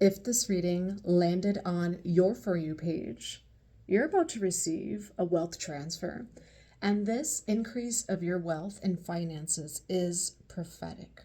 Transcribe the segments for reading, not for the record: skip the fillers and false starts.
If this reading landed on your For You page, you're about to receive a wealth transfer. And this increase of your wealth and finances is prophetic.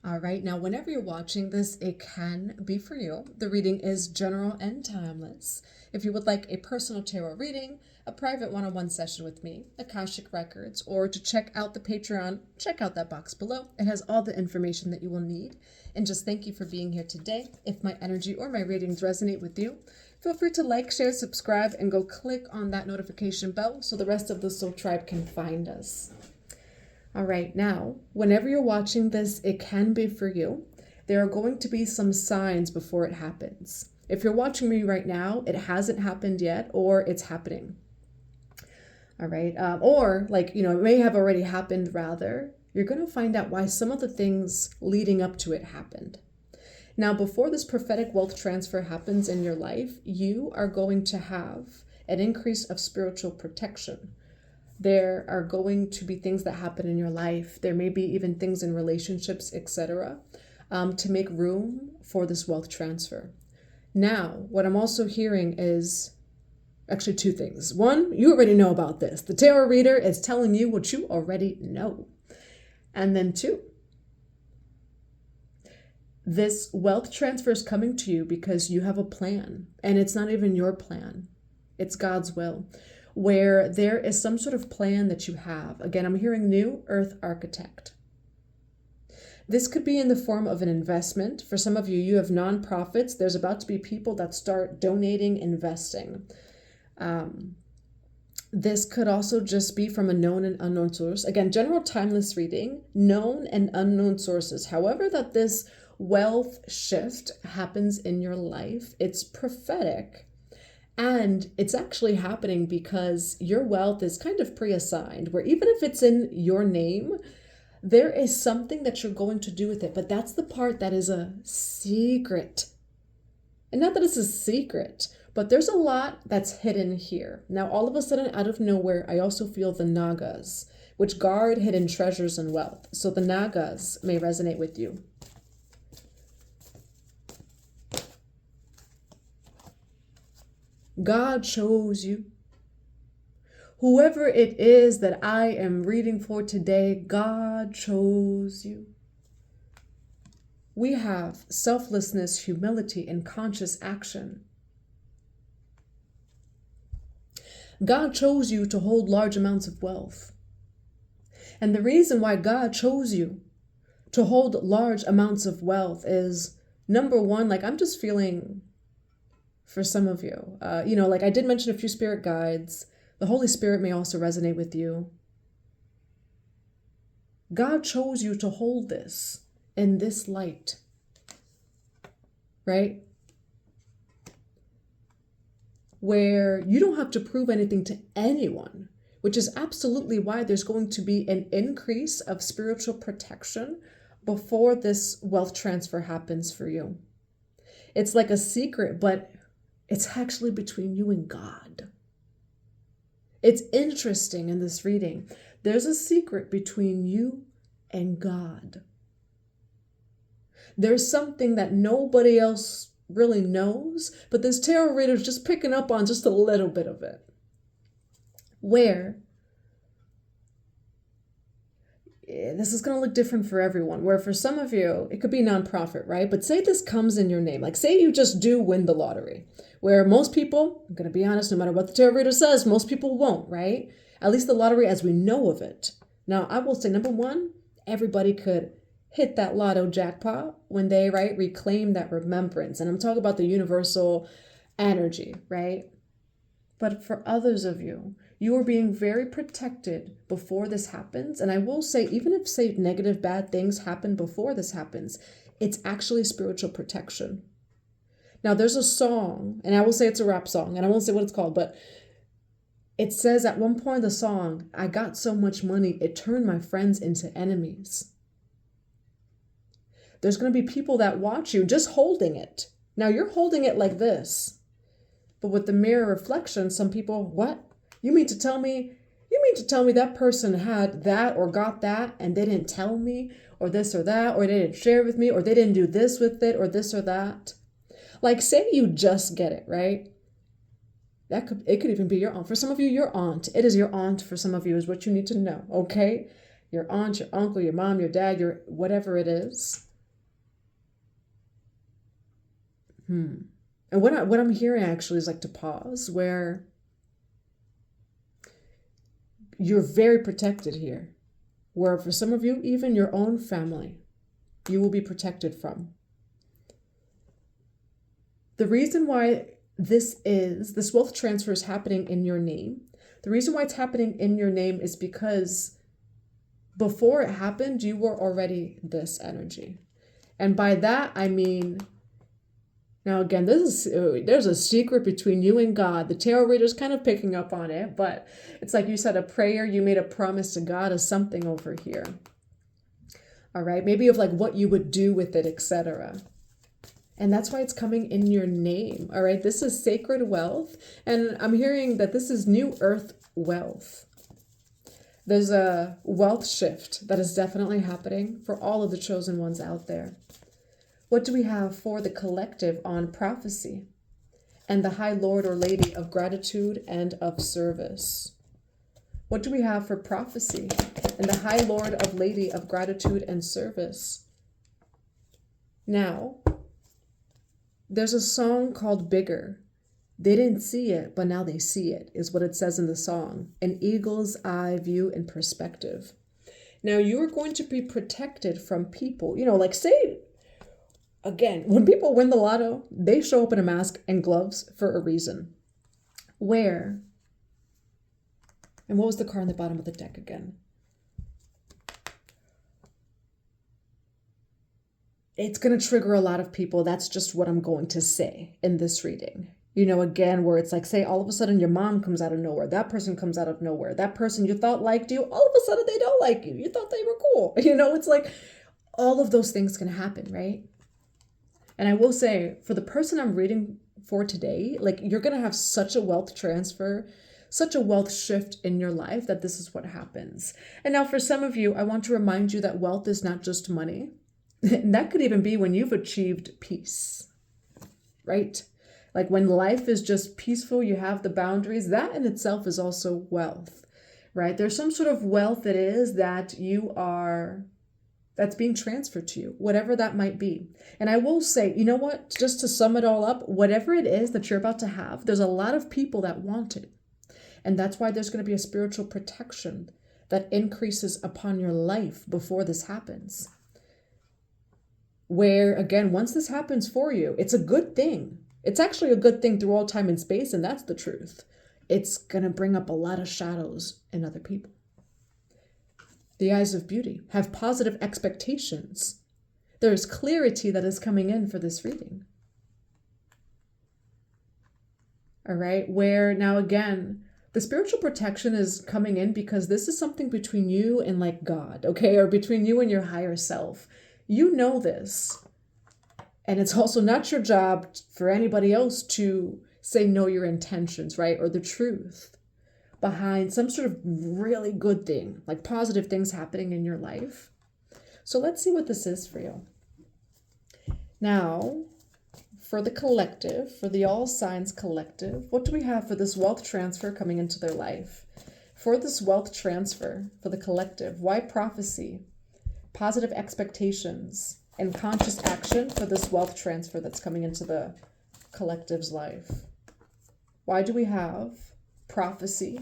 All right, now whenever you're watching this, it can be for you. The reading is general and timeless. If you would like a personal tarot reading, a private one-on-one session with me, Akashic Records, or to check out the Patreon, check out that box below. It has all the information that you will need. And just thank you for being here today. If my energy or my readings resonate with you, feel free to like, share, subscribe, and go click on that notification bell so the rest of the Soul Tribe can find us. All right, now, whenever you're watching this, it can be for you. There are going to be some signs before it happens. If you're watching me right now, it hasn't happened yet, or it's happening. All right, it may have already happened rather. You're going to find out why some of the things leading up to it happened. Now, before this prophetic wealth transfer happens in your life, you are going to have an increase of spiritual protection. There are going to be things that happen in your life. There may be even things in relationships, etc., to make room for this wealth transfer. Now, what I'm also hearing is actually two things. One, you already know about this. The tarot reader is telling you what you already know. And then two, this wealth transfer is coming to you because you have a plan. And it's not even your plan. It's God's will. Where there is some sort of plan that you have. Again, I'm hearing new earth architect. This could be in the form of an investment. For some of you, you have nonprofits. There's about to be people that start donating, investing. This could also just be from a known and unknown source. Again, general timeless reading, known and unknown sources. However that this wealth shift happens in your life, it's prophetic. And it's actually happening because your wealth is kind of pre-assigned, where even if it's in your name, there is something that you're going to do with it. But that's the part that is a secret. And not that it's a secret, but there's a lot that's hidden here. Now, all of a sudden, out of nowhere, I also feel the Nagas, which guard hidden treasures and wealth. So the Nagas may resonate with you. God chose you. Whoever it is that I am reading for today, God chose you. We have selflessness, humility, and conscious action. God chose you to hold large amounts of wealth. And the reason why God chose you to hold large amounts of wealth is, number one, I'm just feeling for some of you, I did mention a few spirit guides. The Holy Spirit may also resonate with you. God chose you to hold this in this light, right? Where you don't have to prove anything to anyone, which is absolutely why there's going to be an increase of spiritual protection before this wealth transfer happens for you. It's like a secret, but it's actually between you and God. It's interesting in this reading. There's a secret between you and God. There's something that nobody else really knows, but this tarot reader is just picking up on just a little bit of it. Where this is going to look different for everyone. Where for some of you, it could be nonprofit, right? But say this comes in your name. Say you just do win the lottery. Where most people, I'm going to be honest, no matter what the tarot reader says, most people won't, right? At least the lottery as we know of it. Now, I will say, number one, everybody could hit that lotto jackpot when they, reclaim that remembrance. And I'm talking about the universal energy, right? But for others of you, you are being very protected before this happens. And I will say, even if, negative, bad things happen before this happens, it's actually spiritual protection. Now, there's a song, and I will say it's a rap song, and I won't say what it's called, but it says at one point in the song, I got so much money, it turned my friends into enemies. There's going to be people that watch you just holding it. Now, you're holding it like this. But with the mirror reflection, some people, what? You mean to tell me that person had that or got that and they didn't tell me, or this or that, or they didn't share with me, or they didn't do this with it, or this or that? Like, say you just get it, right? It could even be your aunt. For some of you, your aunt. It is your aunt for some of you is what you need to know, okay? Your aunt, your uncle, your mom, your dad, your whatever it is. And what I'm hearing actually is like to pause, where you're very protected here. Where for some of you, even your own family, you will be protected from. The reason why this wealth transfer is happening in your name, the reason why it's happening in your name is because before it happened, you were already this energy. And by that, I mean, now again, there's a secret between you and God. The tarot reader's kind of picking up on it, but it's like you said a prayer, you made a promise to God of something over here. All right, maybe of like what you would do with it, etc. And that's why it's coming in your name. All right, this is sacred wealth. And I'm hearing that this is new earth wealth. There's a wealth shift that is definitely happening for all of the chosen ones out there. What do we have for the collective on prophecy and the High Lord or Lady of gratitude and of service? What do we have for prophecy and the High Lord of Lady of gratitude and service? Now, there's a song called Bigger. They didn't see it, but now they see it, is what it says in the song. An eagle's eye view in perspective. Now, you are going to be protected from people, like say, again, when people win the lotto, they show up in a mask and gloves for a reason. Where? And what was the card on the bottom of the deck again? It's going to trigger a lot of people. That's just what I'm going to say in this reading. Again, where it's like, say, all of a sudden your mom comes out of nowhere. That person comes out of nowhere. That person you thought liked you, all of a sudden they don't like you. You thought they were cool. It's like all of those things can happen, right? And I will say, for the person I'm reading for today, like you're going to have such a wealth transfer, such a wealth shift in your life that this is what happens. And now for some of you, I want to remind you that wealth is not just money. And that could even be when you've achieved peace, right? Like when life is just peaceful, you have the boundaries, that in itself is also wealth, right? There's some sort of wealth it is that that's being transferred to you, whatever that might be. And I will say, you know what, just to sum it all up, whatever it is that you're about to have, there's a lot of people that want it. And that's why there's going to be a spiritual protection that increases upon your life before this happens. Where, again, once this happens for you, it's a good thing. It's actually a good thing through all time and space, and that's the truth. It's going to bring up a lot of shadows in other people. The eyes of beauty have positive expectations. There is clarity that is coming in for this reading. All right, where now again, the spiritual protection is coming in because this is something between you and like God, okay? Or between you and your higher self. You know this. And it's also not your job for anybody else to say no your intentions, right? Or the truth behind some sort of really good thing, like positive things happening in your life. So let's see what this is for you. Now, for the collective, for the all signs collective, what do we have for this wealth transfer coming into their life? For this wealth transfer, for the collective, why prophecy, positive expectations, and conscious action for this wealth transfer that's coming into the collective's life? Why do we have prophecy,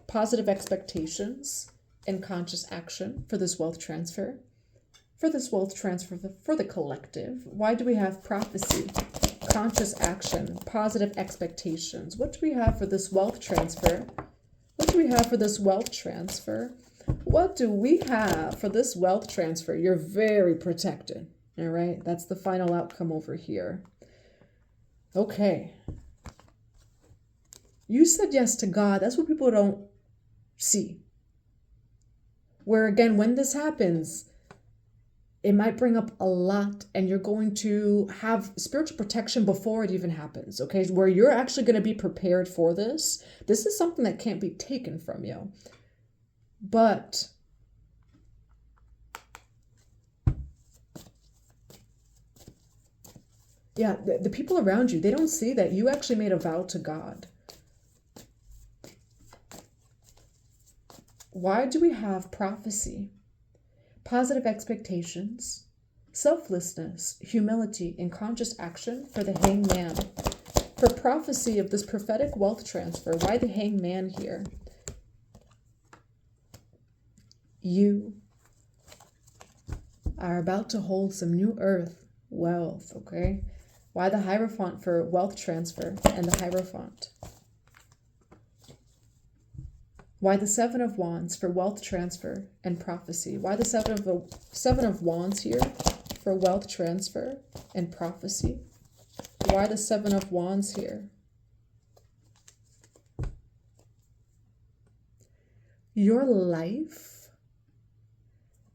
positive expectations, and conscious action for this wealth transfer? For this wealth transfer for the collective, why do we have prophecy, conscious action, positive expectations? What do we have for this wealth transfer? What do we have for this wealth transfer? What do we have for this wealth transfer? You're very protected. All right, that's the final outcome over here. Okay. You said yes to God. That's what people don't see. Where again, when this happens, it might bring up a lot and you're going to have spiritual protection before it even happens, okay? Where you're actually going to be prepared for this. This is something that can't be taken from you. But Yeah, the people around you, they don't see that you actually made a vow to God. Why do we have prophecy? Positive expectations, selflessness, humility, and conscious action for the hanged man. For prophecy of this prophetic wealth transfer, why the hanged man here? You are about to hold some new earth wealth, okay? Why the Hierophant for wealth transfer and the Hierophant? Why the Seven of Wands for wealth transfer and prophecy? Why the Seven of Wands here for wealth transfer and prophecy? Why the Seven of Wands here? Your life,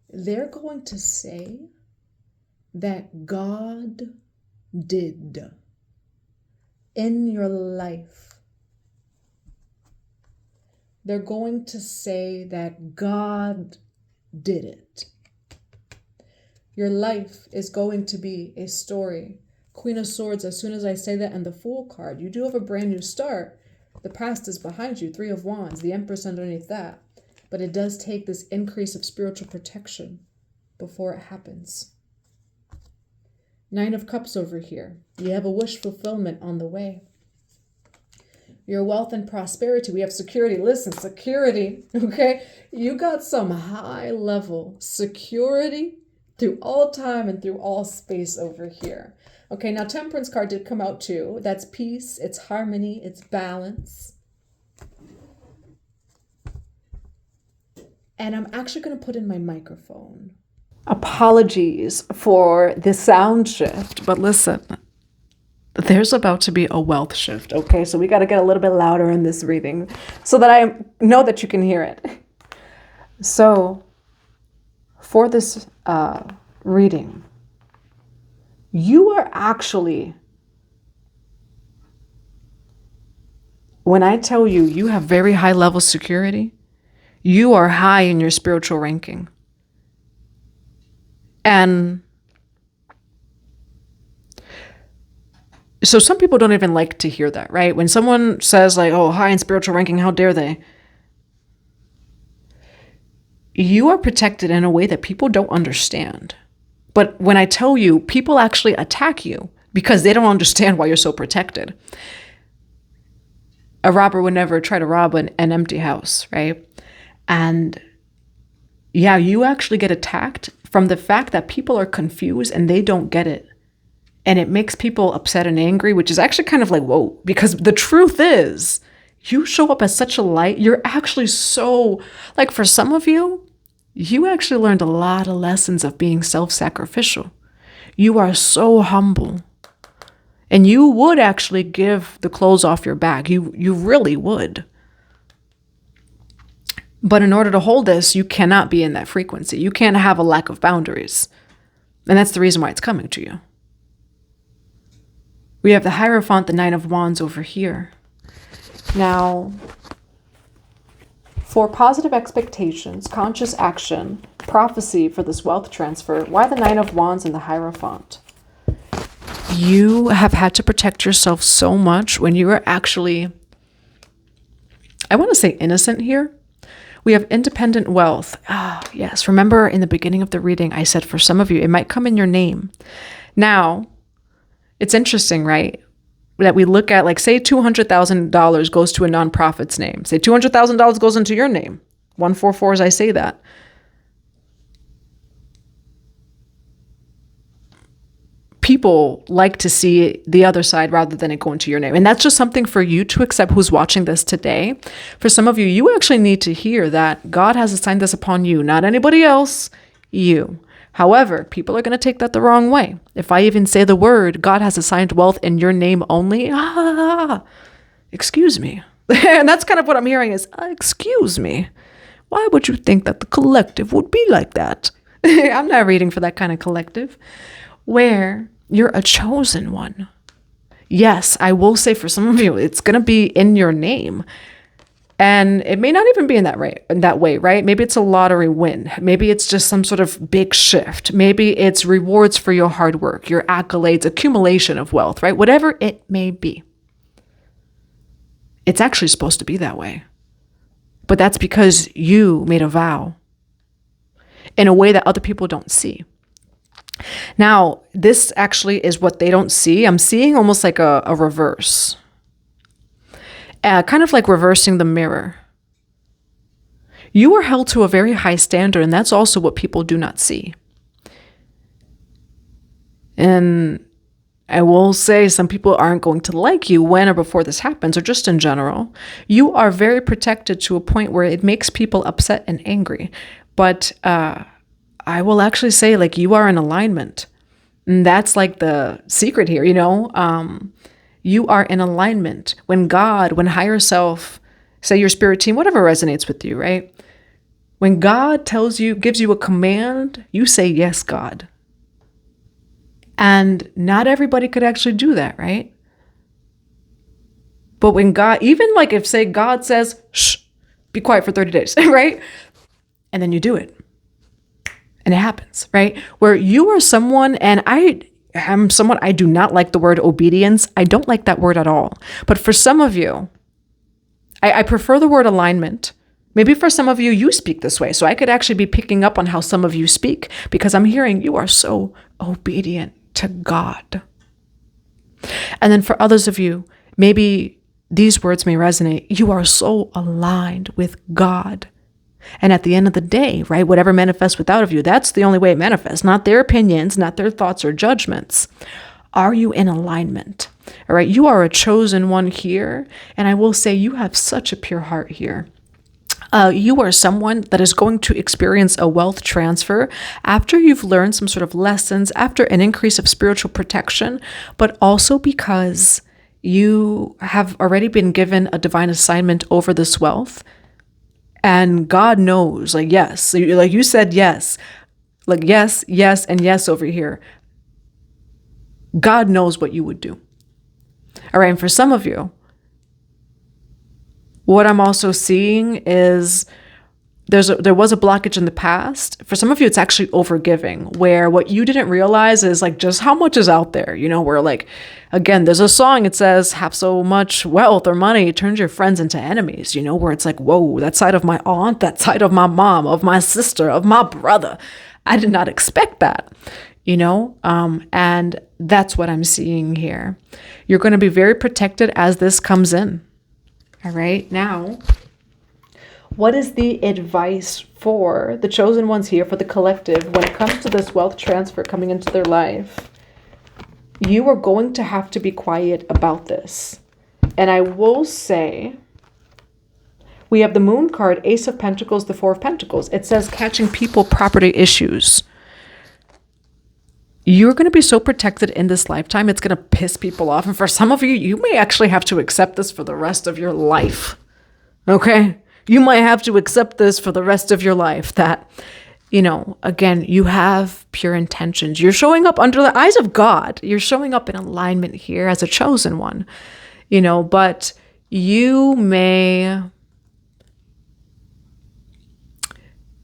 they're going to say that God did in your life. They're going to say that God did it. Your life is going to be a story. Queen of Swords, as soon as I say that, and the Fool card, you do have a brand new start. The past is behind you. Three of Wands, the Empress underneath that. But it does take this increase of spiritual protection before it happens. Nine of Cups over here. You have a wish fulfillment on the way. Your wealth and prosperity. We have security. Listen, security, okay? You got some high level security through all time and through all space over here. Okay, now Temperance card did come out too. That's peace, it's harmony, it's balance. And I'm actually going to put in my microphone. Apologies for the sound shift, but listen, there's about to be a wealth shift, okay? So we got to get a little bit louder in this reading so that I know that you can hear it. So for this reading, you are actually, when I tell you you have very high level security, you are high in your spiritual ranking. And so some people don't even like to hear that, right? When someone says like, oh, high in spiritual ranking, how dare they? You are protected in a way that people don't understand. But when I tell you, people actually attack you because they don't understand why you're so protected. A robber would never try to rob an empty house, right? And yeah, you actually get attacked from the fact that people are confused and they don't get it. And it makes people upset and angry, which is actually kind of like, whoa, because the truth is, you show up as such a light. You're actually so, like for some of you, you actually learned a lot of lessons of being self-sacrificial. You are so humble. And you would actually give the clothes off your back. You really would. But in order to hold this, you cannot be in that frequency. You can't have a lack of boundaries. And that's the reason why it's coming to you. We have the Hierophant, the Nine of Wands over here. Now, for positive expectations, conscious action, prophecy for this wealth transfer, why the Nine of Wands and the Hierophant? You have had to protect yourself so much when you were actually, I want to say innocent here. We have independent wealth. Yes. Remember in the beginning of the reading, I said for some of you, it might come in your name. Now, it's interesting, right? That we look at, like, say $200,000 goes to a nonprofit's name. Say $200,000 goes into your name. 144 as I say that. People like to see the other side rather than it go into your name. And that's just something for you to accept who's watching this today. For some of you, you actually need to hear that God has assigned this upon you, not anybody else, you. However, people are going to take that the wrong way. If I even say the word, God has assigned wealth in your name only, excuse me. And that's kind of what I'm hearing is, excuse me. Why would you think that the collective would be like that? I'm not reading for that kind of collective. Where you're a chosen one. Yes, I will say for some of you, it's going to be in your name. And it may not even be in that way, right? Maybe it's a lottery win. Maybe it's just some sort of big shift. Maybe it's rewards for your hard work, your accolades, accumulation of wealth, right? Whatever it may be. It's actually supposed to be that way. But that's because you made a vow in a way that other people don't see. Now, this actually is what they don't see. I'm seeing almost like a reverse. Kind of like reversing the mirror. You are held to a very high standard, and that's also what people do not see. And I will say some people aren't going to like you when or before this happens, or just in general. You are very protected to a point where it makes people upset and angry. But I will actually say, like, you are in alignment. And that's like the secret here, you are in alignment. When God, when higher self, say your spirit team, whatever resonates with you, right? When God tells you, gives you a command, you say, yes, God. And not everybody could actually do that, right? But when God, even like if say God says, shh, be quiet for 30 days, right? And then you do it. And it happens, right? Where you are someone, and I am someone, I do not like the word obedience. I don't like that word at all. But for some of you, I prefer the word alignment. Maybe for some of you, you speak this way. So I could actually be picking up on how some of you speak, because I'm hearing you are so obedient to God. And then for others of you, maybe these words may resonate. You are so aligned with God. And at the end of the day, right, whatever manifests without of you, that's the only way it manifests, not their opinions, not their thoughts or judgments. Are you in alignment? All right, you are a chosen one here. And I will say you have such a pure heart here. You are someone that is going to experience a wealth transfer after you've learned some sort of lessons, after an increase of spiritual protection, but also because you have already been given a divine assignment over this wealth. And God knows, like, yes, like you said, yes, like yes, yes, and yes over here. God knows what you would do. All right. And for some of you, what I'm also seeing is there was a blockage in the past. For some of you, it's actually overgiving, where what you didn't realize is like just how much is out there, where like, again, there's a song, it says, have so much wealth or money, it turns your friends into enemies, where it's like, whoa, that side of my aunt, that side of my mom, of my sister, of my brother. I did not expect that, and that's what I'm seeing here. You're going to be very protected as this comes in. All right. Now, what is the advice for the chosen ones here, for the collective, when it comes to this wealth transfer coming into their life? You are going to have to be quiet about this. And I will say, we have the Moon card, Ace of Pentacles, the Four of Pentacles. It says catching people, property issues. You're going to be so protected in this lifetime, it's going to piss people off. And for some of you, you may actually have to accept this for the rest of your life. Okay? You might have to accept this for the rest of your life, that, again, you have pure intentions. You're showing up under the eyes of God. You're showing up in alignment here as a chosen one, but you may,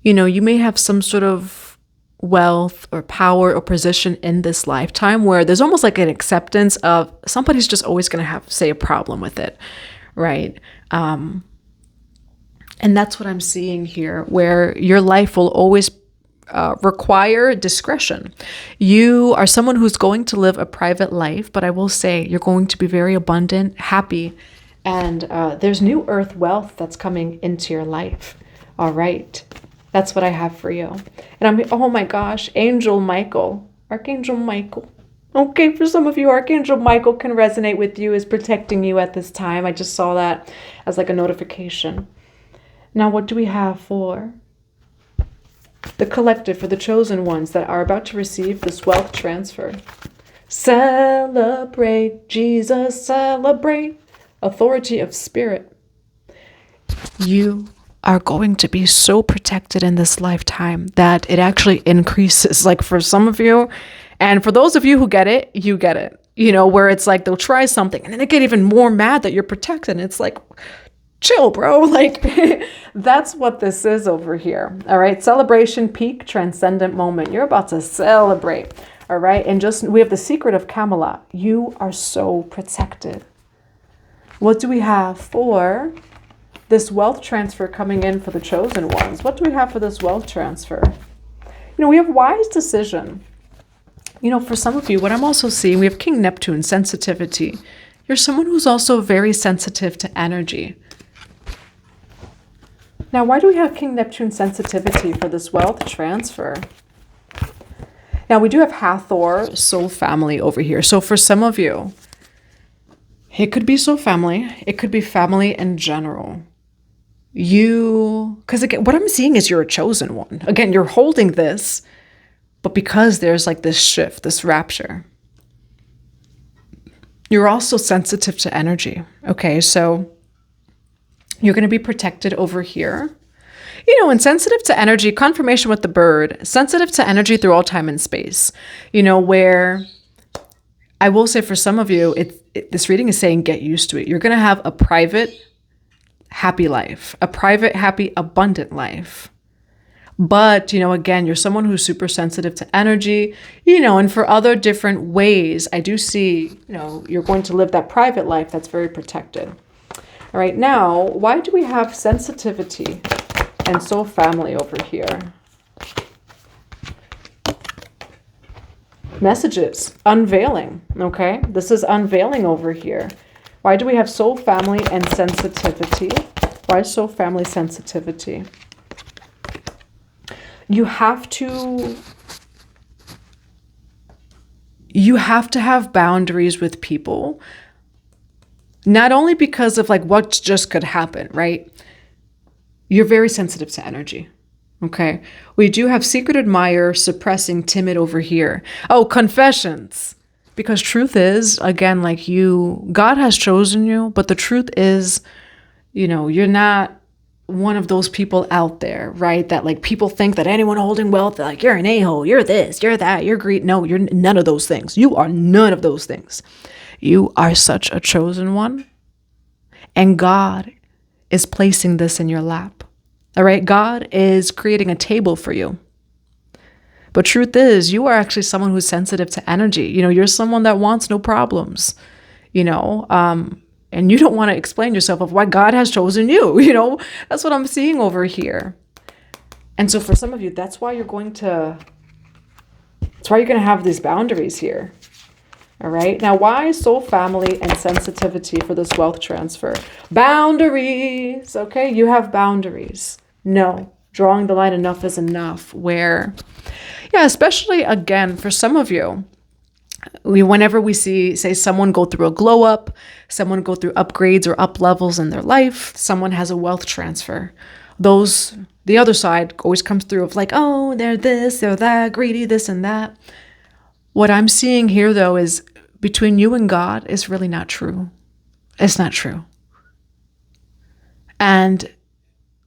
you may have some sort of wealth or power or position in this lifetime where there's almost like an acceptance of somebody's just always going to have, say, a problem with it, right? And that's what I'm seeing here, where your life will always require discretion. You are someone who's going to live a private life, but I will say you're going to be very abundant, happy, and there's new earth wealth that's coming into your life. All right. That's what I have for you. And oh my gosh, Archangel Michael. Okay, for some of you, Archangel Michael can resonate with you, is protecting you at this time. I just saw that as like a notification. Now, what do we have for the collective, for the chosen ones that are about to receive this wealth transfer? Celebrate, Jesus, celebrate. Authority of spirit. You are going to be so protected in this lifetime that it actually increases. Like for some of you, and for those of you who get it, you get it. Where it's like they'll try something and then they get even more mad that you're protected. And it's like, chill, bro. Like, that's what this is over here. All right. Celebration, peak, transcendent moment. You're about to celebrate. All right. And we have the secret of Camelot. You are so protected. What do we have for this wealth transfer coming in for the chosen ones? What do we have for this wealth transfer? We have wise decision. For some of you, what I'm also seeing, we have King Neptune, sensitivity. You're someone who's also very sensitive to energy. Now, why do we have King Neptune sensitivity for this wealth transfer? Now, we do have Hathor, soul family over here. So for some of you, it could be soul family. It could be family in general. Because again, what I'm seeing is you're a chosen one. Again, you're holding this, but because there's like this shift, this rapture, you're also sensitive to energy. Okay, so you're going to be protected over here. And sensitive to energy, confirmation with the bird, sensitive to energy through all time and space. Where I will say for some of you, this reading is saying get used to it. You're going to have a private, happy life, a private, happy, abundant life. But, again, you're someone who's super sensitive to energy, and for other different ways, I do see, you're going to live that private life that's very protected. All right, now, why do we have sensitivity and soul family over here? Messages, unveiling, okay? This is unveiling over here. Why do we have soul family and sensitivity? Why soul family sensitivity? You have to have boundaries with people, not only because of like what just could happen, right? You're very sensitive to energy. Okay. We do have secret admirer, suppressing, timid over here. Oh, confessions. Because truth is, again, like God has chosen you, but the truth is, you're not one of those people out there, right? That like people think that anyone holding wealth, like you're an a-hole, you're this, you're that, you're greed. No, you're none of those things. You are none of those things. You are such a chosen one. And God is placing this in your lap. All right. God is creating a table for you. But truth is, you are actually someone who's sensitive to energy. You're someone that wants no problems, and you don't want to explain yourself of why God has chosen you. That's what I'm seeing over here. And so for some of you, that's why you're going to have these boundaries here. All right. Now, why soul family and sensitivity for this wealth transfer? Boundaries. Okay. You have boundaries. No, drawing the line, enough is enough. Where, especially again, for some of you, whenever we say someone go through a glow up, someone go through upgrades or up levels in their life, someone has a wealth transfer. The other side always comes through of like, oh, they're this, they're that, greedy, this and that. What I'm seeing here, though, is between you and God is really not true. It's not true. And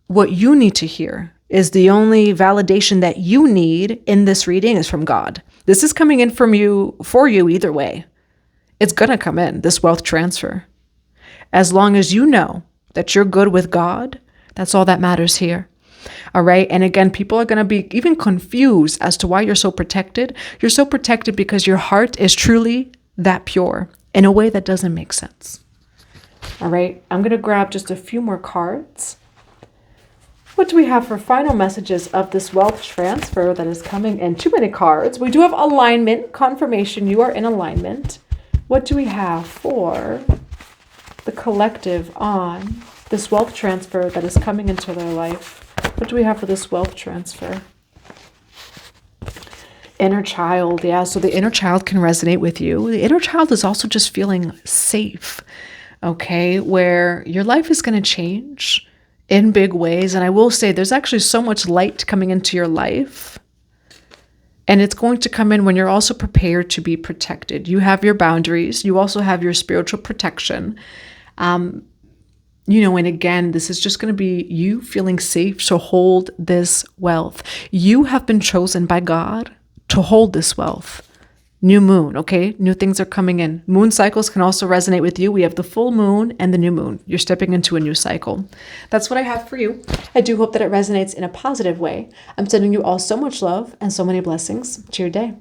what you need to hear is the only validation that you need in this reading is from God. This is coming in from you, for you either way. It's going to come in, this wealth transfer. As long as you know that you're good with God, that's all that matters here. All right. And again, people are going to be even confused as to why you're so protected. You're so protected because your heart is truly that pure in a way that doesn't make sense. All right. I'm going to grab just a few more cards. What do we have for final messages of this wealth transfer that is coming in? Too many cards. We do have alignment, confirmation. You are in alignment. What do we have for the collective on this wealth transfer that is coming into their life? What do we have for this wealth transfer? Inner child. Yeah, so the inner child can resonate with you. The inner child is also just feeling safe, okay, where your life is going to change in big ways. And I will say there's actually so much light coming into your life. And it's going to come in when you're also prepared to be protected. You have your boundaries. You also have your spiritual protection. And again, this is just going to be you feeling safe to hold this wealth. You have been chosen by God to hold this wealth. new moon, okay? New things are coming in. Moon cycles can also resonate with you. We have the full moon and the new moon. You're stepping into a new cycle. That's what I have for you. I do hope that it resonates in a positive way. I'm sending you all so much love and so many blessings to your day.